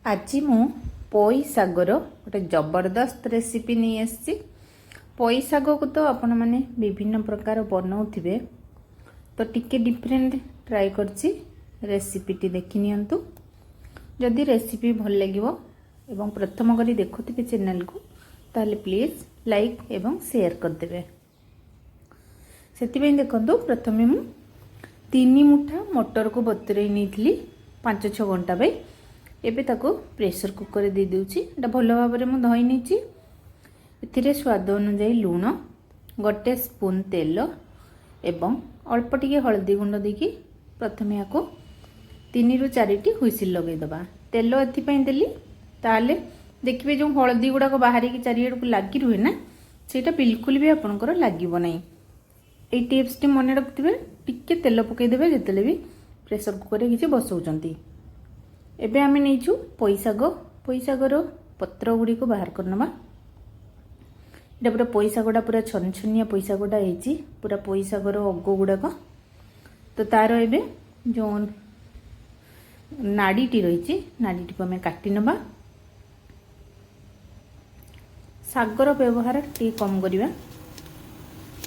आज मु पोई सागर गोटे जबरदस्त रेसिपी नहीं आसी। पोई साग को तो आपण मैंने विभिन्न प्रकार बनाऊे तो टिके डिफरेंट ट्राई करछि रेसिपीटी देखि नियंतु। जदि रेसिपी भल लगे एवं प्रथम करी देखुथिबे चैनल को ताले प्लीज लाइक एवं शेयर कर देबे। सेति देखंतु प्रथमे मु 3 मुठा मटर को बतुरई नीथली 5-6 घंटा पे एबे ताको प्रेशर कुकर दे देउची। एटा भलो भाबरे मु धोई नीची। एथिरे स्वाद अनुसार लूण, गोटे स्पून तेल एवं अल्प टिके हल्दी गुंड देकी प्रथमे याको 3 ରୁ 4 हुइसिल लगे दबा। तेल एथि पई देली ताले देखिबे जो हल्दी गुडा को बाहरी की चारियाड को लागी रुहे ना सेटा बिल्कुल भी आपनकर लागिबो नै। ए टिप्स टी मने रखथिबे। टिके तेल पकई देबे जेतेले भी प्रेशर कुकर रे किछि बसौचंती। एबे आमे नेइछु पोईसागर पत्र गुडी को बाहर करनबा। एटा पूरा पोईसागडा पूरा छनछनिया पोईसागडा हेची पूरा पोईसागर अगो गुडा को तो तारो एबे जो नाडीटी रहिची नाडीटी को आमे काटी नबा। सागर व्यवहार टी कम करिवा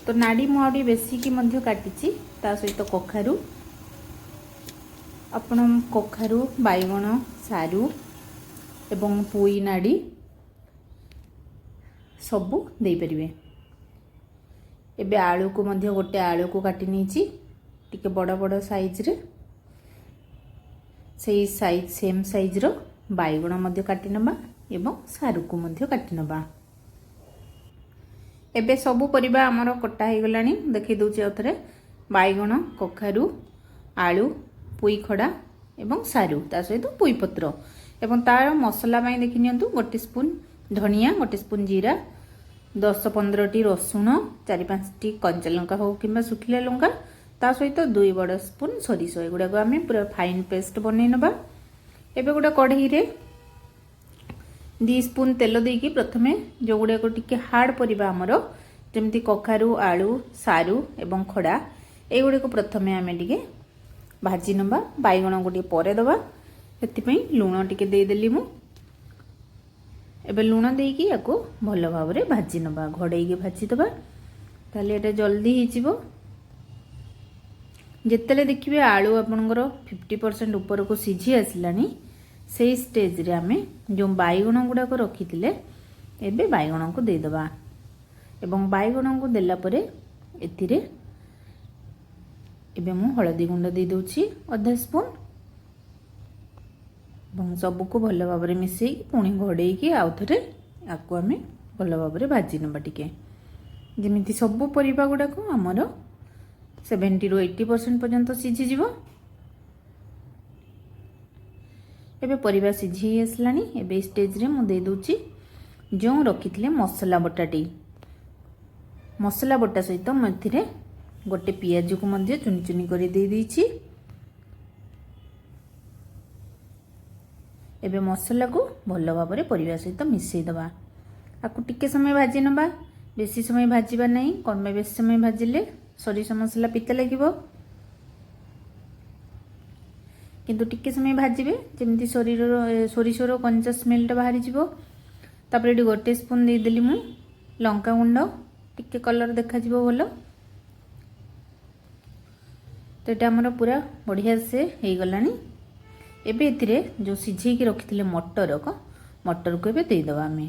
तो नाडी मु आडी बेसी की मध्य काटिची। ता सहित कखारू आपण कखारू बैगण सारू एवं पुई नाड़ी सबू दे परिवे। एबे आलू को मध्य गोटे आलू को काटी नीची टिके बड़ा बड़ा साइज रे सेही साइज सेम साइज रो बैगण मध्य काटी नबा एवं सारू को मध्य काटी नबा। एबे सबू परिबा हमर कटा हे गलानी देखि दउची अथरे बैगण कखारू आलू पुई खड़ा एवं सारू ता सहित पुई पत्र एवं तार मसला पाई देखि नियंतु। गोटे स्पून धनिया, गोटे स्पून जीरा, 10-15 टी रसुण, 4-5 टी कंचा लंका हो किंबा सुखिला लंका ता सहित 2 बड़ स्पून सरिष एगुडा को आमे पूरा फाइन पेस्ट बनै नबा। एबे गुडा कढ़ई रे 2 स्पून तेल देकी प्रथमे जो गुडा को टिके हार्ड परिबा हमरो जेमति कखारू आलू सारू एवं खड़ा ए गुडा को प्रथमे आमे टिके भाजी नबा। बैगण गोटे परे दबा सेति लुण टिके दे देली मु। एबे लुण देकी याको भलो भाबरे भाजी नबा घोड़ई के भाजी दबा ताले एटा जल्दी ही जिवो। जेतेले देखिबे आलू आपनकर 50% ऊपर को सिझी आसलानी सेही स्टेज रे आमे जो बैगण गुडा को रखिथिले एबे बैगण को दे दबा एवं बैगण को देला परे एथिरे एबे मु हळदी गुंड दे दोछि आधा स्पून एवं सबु को भलो भाबरे मिसई पुणी घोड़ई की आउ थरे आको आमे भलो भाबरे भाजी नबा टिके जेमिति सबु परिबा गुडा को हमर 70 ରୁ 80% पर्यंत सिझी जिवो। एबे परिबा सिझी आसलानी एबे स्टेज रे मु दे दोछि जो रखिथिले मसला बटाटी। मसला बटा सहित मथिरे गोटे पियाज को मध्य चुनी चुनी कर दे दीची। एबे मसला को भलो भाबरे परिबा सहित मिसई दबा। आकु टिके समय भाजी नबा बेसी समय भाजीबा नहीं कम बेसी समय भाजिले सरिष मसला पिता लागिबो किंतु टिके समय भाजिबे जेमति सरिषर कंचा स्मेलटा बाहरी जिवो। तापर एटी गोटे स्पून दे देली मु लंका गुंड टिके कलर देखा जिवो भलो। तो ये आमर पूरा बढ़िया से हो गलानी। एबे एथिरे जो सिझे की रखिथिले मटर को एबे दे दबा। आमे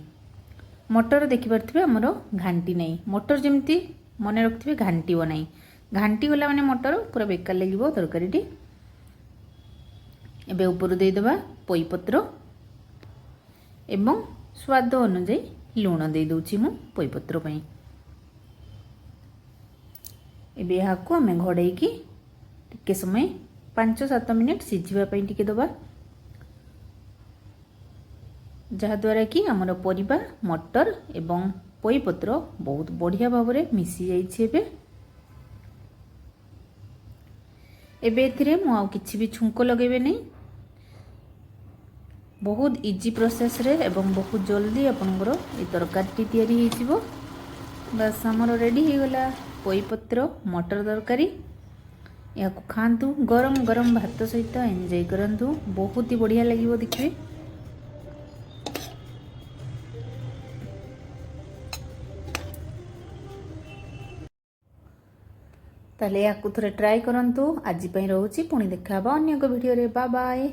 मटर देखि परथिबे हमरो घांटी नै मटर जेमति मने रखथिबे घांटी बनाई घांटी गला माने मटर पूरा बेकार लागिबो तरकारीटी। एबे ऊपर दे दबा पोई पत्र एवं स्वाद अनुसार लूण दे दोछि मु पोई पत्र पई। एबे हाको आमे घोड़ई की टिके समय 5-7 मिनिट सिझिबा पई टिके दबा जहा द्वारा कि हमर परिबा मटर एवं पोई पत्र बहुत बढ़िया भाबरे मिसी जाई छै। एबे एथिरे मु आ किछि भी छुंको लगेबे नै। बहुत इजी प्रोसेस रे एवं बहुत जल्दी आपनकर ए तरकारी तयारी हे जिवो। बस हमर रेडी हे गला पोई पत्र मटर तरकारी। या खातु गरम गरम भात सहित एंजॉय करंतु बहुत ही बढ़िया लगिवो देखिए। ताले याकु थोड़े ट्राई करंतु। आज रोची पुणी देखा अन्य एक वीडियो रे। Bye bye.